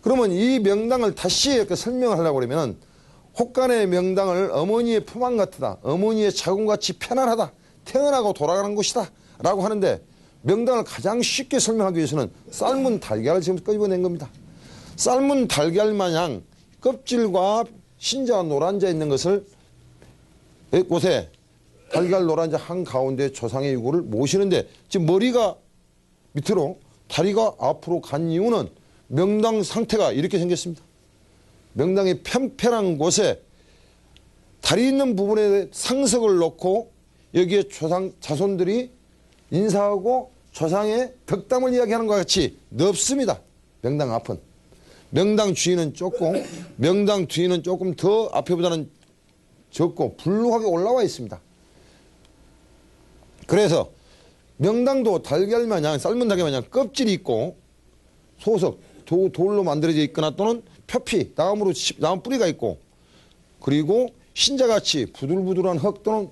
그러면 이 명당을 다시 이렇게 설명하려고 그러면은 혹간의 명당을 어머니의 품안 같다. 어머니의 자궁같이 편안하다. 태어나고 돌아가는 곳이다. 라고 하는데 명당을 가장 쉽게 설명하기 위해서는 삶은 달걀을 지금 끄집어낸 겁니다. 삶은 달걀 마냥 껍질과 신자와 노란자 있는 것을 곳에 달걀 노란자 한가운데 조상의 유골을 모시는데 지금 머리가 밑으로 다리가 앞으로 간 이유는 명당 상태가 이렇게 생겼습니다. 명당의 편편한 곳에 다리 있는 부분에 상석을 놓고 여기에 조상 자손들이 인사하고 조상의 덕담을 이야기하는 것과 같이 넓습니다. 명당 앞은. 명당 뒤는 조금 더 앞에보다는 적고 불룩하게 올라와 있습니다. 그래서 명당도 달걀 마냥 삶은 달걀 마냥 껍질이 있고 소석 돌로 만들어져 있거나 또는 표피 나무 뿌리가 있고 그리고 신자같이 부들부들한 흙 또는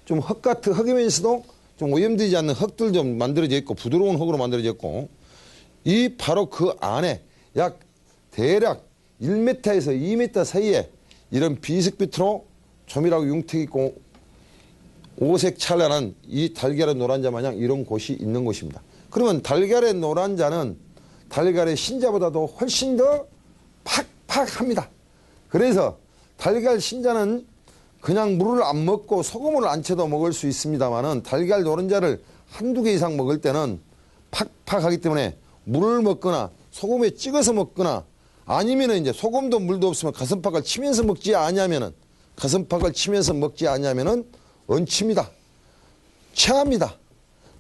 좀 흙 같은 흙이면서도 좀 오염되지 않는 흙들 좀 만들어져 있고 부드러운 흙으로 만들어져 있고 이 바로 그 안에 약 대략 1m에서 2m 사이에 이런 비석빛으로 조밀하고 융택 있고 오색 찬란한 이 달걀의 노란자 마냥 이런 곳이 있는 곳입니다. 그러면 달걀의 노란자는 달걀의 신자보다도 훨씬 더 팍팍합니다. 그래서 달걀 신자는 그냥 물을 안 먹고 소금을 안 쳐도 먹을 수 있습니다만은 달걀 노른자를 한두 개 이상 먹을 때는 팍팍하기 때문에 물을 먹거나 소금에 찍어서 먹거나 아니면은 이제 소금도 물도 없으면 가슴팍을 치면서 먹지 않냐면은 얹힙니다. 체합니다.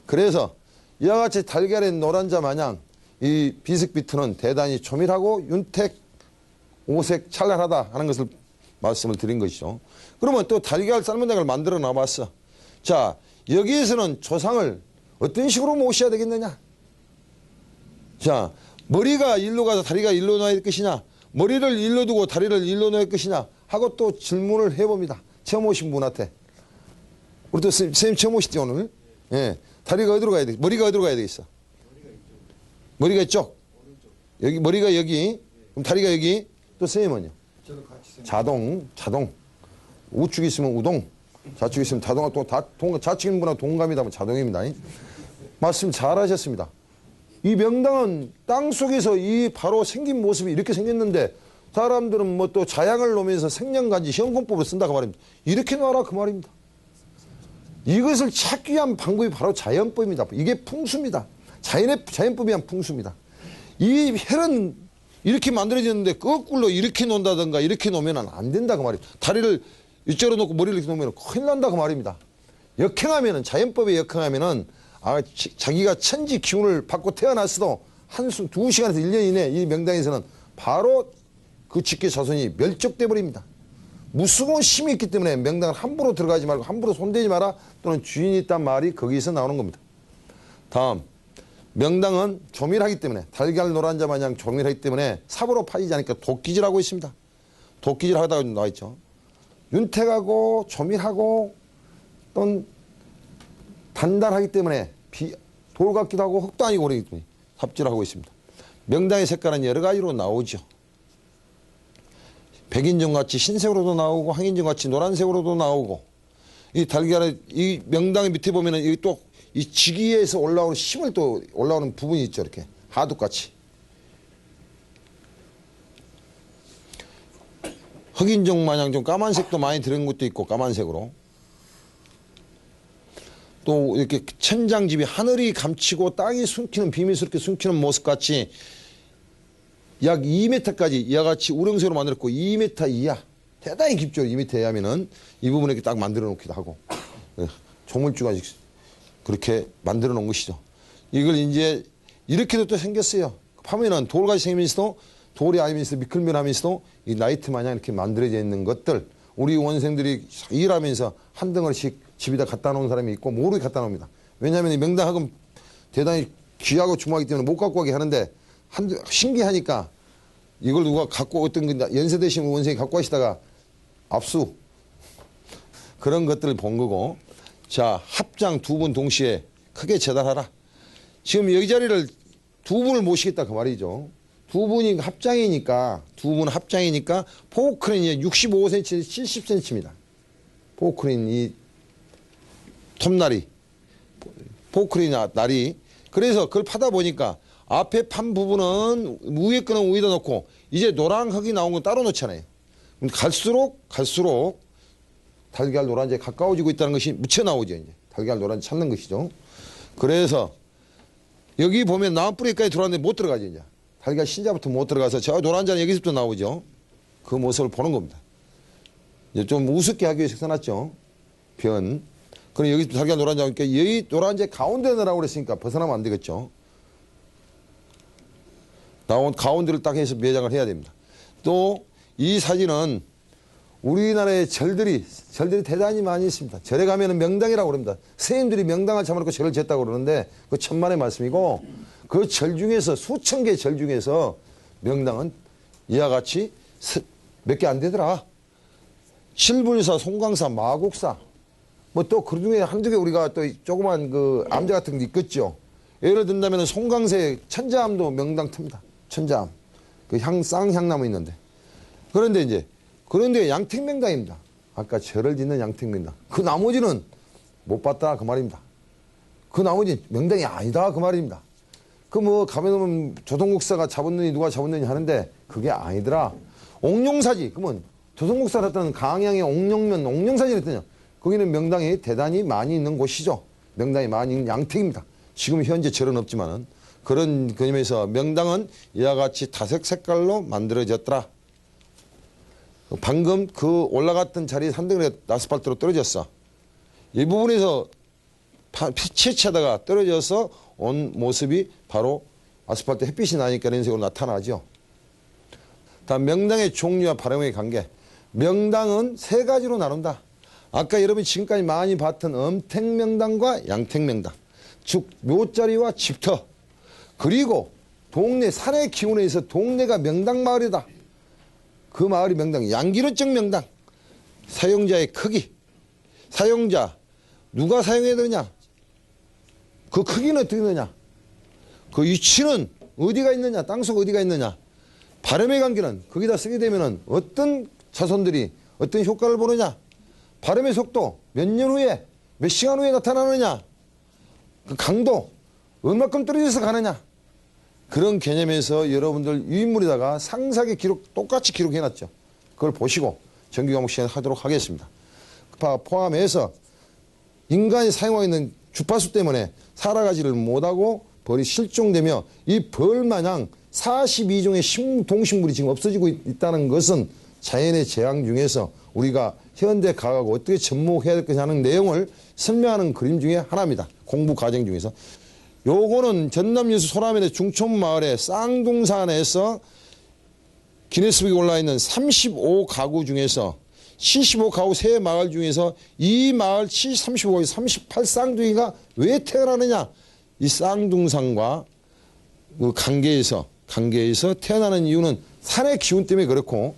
그래서 이와 같이 달걀의 노란자 마냥 이 비석비트는 대단히 조밀하고 윤택 오색 찬란하다 하는 것을 말씀을 드린 것이죠. 그러면 또 달걀 삶은 달걀을 만들어 놔봤어. 자, 여기에서는 조상을 어떤 식으로 모셔야 되겠느냐? 자, 머리가 일로 가서 다리가 일로 놔야 될 것이냐? 머리를 일로 두고 다리를 일로 놓을 것이냐? 하고 또 질문을 해봅니다. 처음 오신 분한테. 우리 또 선생님 처음 오시죠, 오늘? 예. 다리가 어디로 가야 돼? 머리가 어디로 가야 되겠어? 머리가 이쪽. 여기, 머리가 여기. 그럼 다리가 여기. 또 선생님은요? 자동. 우측 있으면 우동. 좌측 있으면 자동화 또 다 좌측인 분하고 동감이다. 자동입니다. 말씀 잘 하셨습니다. 이 명당은 땅 속에서 이 바로 생긴 모습이 이렇게 생겼는데 사람들은 뭐 또 자양을 놓으면서 생년간지 현금법을 쓴다 그 말입니다. 이렇게 놔라 그 말입니다. 이것을 찾기 위한 방법이 바로 자연법입니다. 이게 풍수입니다. 자연법이 한 풍수입니다. 이 헬은 이렇게 만들어졌는데 거꾸로 이렇게 놓는다든가 이렇게 놓으면 안 된다 그 말입니다. 다리를 이쪽으로 놓고 머리를 이렇게 놓으면 큰일 난다 그 말입니다. 역행하면은 자연법에 역행하면은 자기가 천지 기운을 받고 태어났어도 한숨 2시간에서 1년 이내 이 명당에서는 바로 그 직계 자손이 멸족돼 버립니다. 무수한 힘이 있기 때문에 명당을 함부로 들어가지 말고 함부로 손대지 마라 또는 주인이 있단 말이 거기서 나오는 겁니다. 다음 명당은 조밀하기 때문에 달걀 노란자 마냥 조밀하기 때문에 삽으로 파이지 않으니까 도끼질하고 있습니다. 도끼질 하다가 나와 있죠. 윤택하고 조밀하고 또는 단단하기 때문에 돌 같기도 하고 흙도 아니고 그러기 때문에 삽질하고 있습니다. 명당의 색깔은 여러 가지로 나오죠. 백인종같이 흰색으로도 나오고 황인종같이 노란색으로도 나오고 이 달걀의 이 명당의 밑에 보면은 이 또 이 지기에서 올라오는 힘을 또 올라오는 부분이 있죠. 이렇게 하둑같이. 흑인종 마냥 좀 까만색도 많이 들은 것도 있고 까만색으로. 또 이렇게 천장집이 하늘이 감치고 땅이 숨기는 비밀스럽게 숨기는 모습같이 약 2m까지 이와 같이 우렁색으로 만들었고 2m 이하 대단히 깊죠. 2m 이하면은 이 부분에 이렇게 딱 만들어 놓기도 하고 조물주가 그렇게 만들어 놓은 것이죠. 이걸 이제 이렇게도 또 생겼어요. 파면은 돌같이 생기면서도 돌이 아니면서 미끌면하면서도 이 나이트 마냥 이렇게 만들어져 있는 것들 우리 원생들이 일하면서 한 덩어리씩 집에다 갖다 놓은 사람이 있고 모르게 갖다 놉니다. 왜냐하면 이 명당학은 대단히 귀하고 중요하기 때문에 못 갖고 가게 하는데 신기하니까 이걸 누가 갖고 어떤 연세 되신 원생이 갖고 가시다가 압수 그런 것들을 본 거고 자 합장 두 분 동시에 크게 재단하라. 지금 여기 자리를 두 분을 모시겠다 그 말이죠. 두 분이 합장이니까 포크레인이 65cm, 70cm입니다. 포크레인 이 톱날이, 포크레인 날이. 그래서 그걸 파다 보니까 앞에 판 부분은 위에 거는 위에다 놓고 이제 노란 흙이 나온 건 따로 놓잖아요. 갈수록 달걀 노란지에 가까워지고 있다는 것이 묻혀 나오죠. 이제 달걀 노란지 찾는 것이죠. 그래서 여기 보면 나무뿌리까지 들어왔는데 못 들어가죠. 이제 달걀 신자부터 못 들어가서 저 노란자는 여기서부터 나오죠. 그 모습을 보는 겁니다. 이제 좀 우습게 하기 위해서 써놨죠. 변. 그럼 여기 달걀 노란자니까 여기 노란자 가운데 넣으라고 그랬으니까 벗어나면 안 되겠죠. 나온 가운데를 딱 해서 매장을 해야 됩니다. 또 이 사진은 우리나라의 절들이 대단히 많이 있습니다. 절에 가면은 명당이라고 그럽니다. 스님들이 명당을 잡아놓고 절을 짓다고 그러는데 그 천만의 말씀이고 그 절 중에서 수천 개의 절 중에서 명당은 이와 같이 몇 개 안 되더라. 칠불사, 송광사, 마곡사 뭐 또 그 중에 한두 개 우리가 또 조그만 그 암자 같은 게 있겠죠. 예를 든다면 송광사의 천자암도 명당 틉니다. 천자암. 그 쌍향나무 있는데. 그런데 양택명당입니다. 아까 절을 짓는 양택명당. 그 나머지는 못 봤다 그 말입니다. 그 나머지 명당이 아니다 그 말입니다. 그 뭐 가면 조선국사가 잡았느니 누가 잡았느니 하는데 그게 아니더라. 옥룡사지. 그러면 조선국사를 했던 강양의 옥룡사지를 했더냐. 거기는 명당이 대단히 많이 있는 곳이죠. 명당이 많이 있는 양택입니다. 지금 현재 절은 없지만은 그런 개념에서 명당은 이와 같이 다색 색깔로 만들어졌더라. 방금 그 올라갔던 자리에 산등에 아스팔트로 떨어졌어. 이 부분에서 채취하다가 떨어져서 온 모습이 바로 아스팔트 햇빛이 나니까 이런 식으로 나타나죠. 다음 명당의 종류와 발음의 관계. 명당은 세 가지로 나눈다. 아까 여러분이 지금까지 많이 봤던 음택명당과 양택명당. 즉 묘자리와 집터. 그리고 동네 산의 기운에 의해서 동네가 명당마을이다. 그 마을이 명당, 양기론적 명당. 사용자의 크기. 사용자, 누가 사용해야 되느냐? 그 크기는 어떻게 되느냐? 그 위치는 어디가 있느냐? 땅속 어디가 있느냐? 발음의 관계는 거기다 쓰게 되면은 어떤 자손들이 어떤 효과를 보느냐? 발음의 속도, 몇 년 후에, 몇 시간 후에 나타나느냐? 그 강도, 얼마큼 떨어져서 가느냐? 그런 개념에서 여러분들 유인물에다가 상세하게 똑같이 기록해놨죠. 그걸 보시고 정규 과목 시간 하도록 하겠습니다. 포함해서 인간이 사용하고 있는 주파수 때문에 살아가지를 못하고 벌이 실종되며 이 벌마냥 42종의 동식물이 지금 없어지고 있다는 것은 자연의 재앙 중에서 우리가 현대 과학하고 어떻게 접목해야 될 것이냐 하는 내용을 설명하는 그림 중에 하나입니다. 공부 과정 중에서. 요거는 전남 여수 소라면의 중촌마을의 쌍둥산에서 기네스북에 올라있는 35가구 중에서 75가구 세 마을 중에서 이 마을 35가구 38쌍둥이가 왜 태어나느냐. 이 쌍둥산과 그 관계에서 태어나는 이유는 산의 기운 때문에 그렇고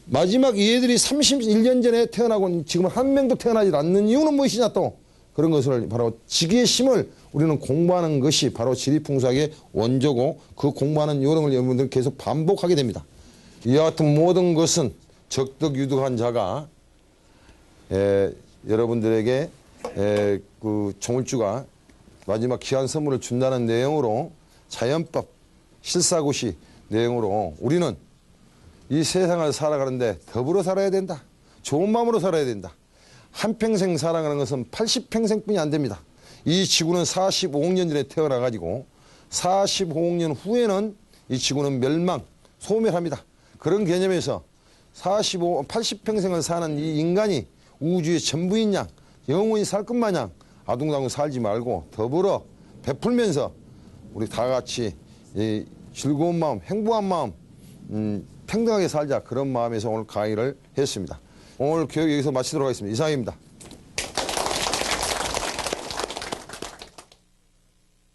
마지막 얘들이 31년 전에 태어나고 지금 한 명도 태어나지 않는 이유는 무엇이냐 또 그런 것을 바로 지기의 심을 우리는 공부하는 것이 바로 지리풍수학의 원조고 그 공부하는 요령을 여러분들 계속 반복하게 됩니다. 이와 같은 모든 것은 적덕유덕한 자가 여러분들에게 그 조물주가 마지막 귀한 선물을 준다는 내용으로 자연법 실사고시 내용으로 우리는 이 세상을 살아가는데 더불어 살아야 된다. 좋은 마음으로 살아야 된다. 한평생 살아가는 것은 80평생뿐이 안 됩니다. 이 지구는 45억 년 전에 태어나가지고 45억 년 후에는 이 지구는 멸망, 소멸합니다. 그런 개념에서 80평생을 사는 이 인간이 우주의 전부인 양, 영원히 살 것 마냥 아둥다둥 살지 말고 더불어 베풀면서 우리 다 같이 이 즐거운 마음, 행복한 마음, 평등하게 살자 그런 마음에서 오늘 강의를 했습니다. 오늘 교육 여기서 마치도록 하겠습니다. 이상입니다.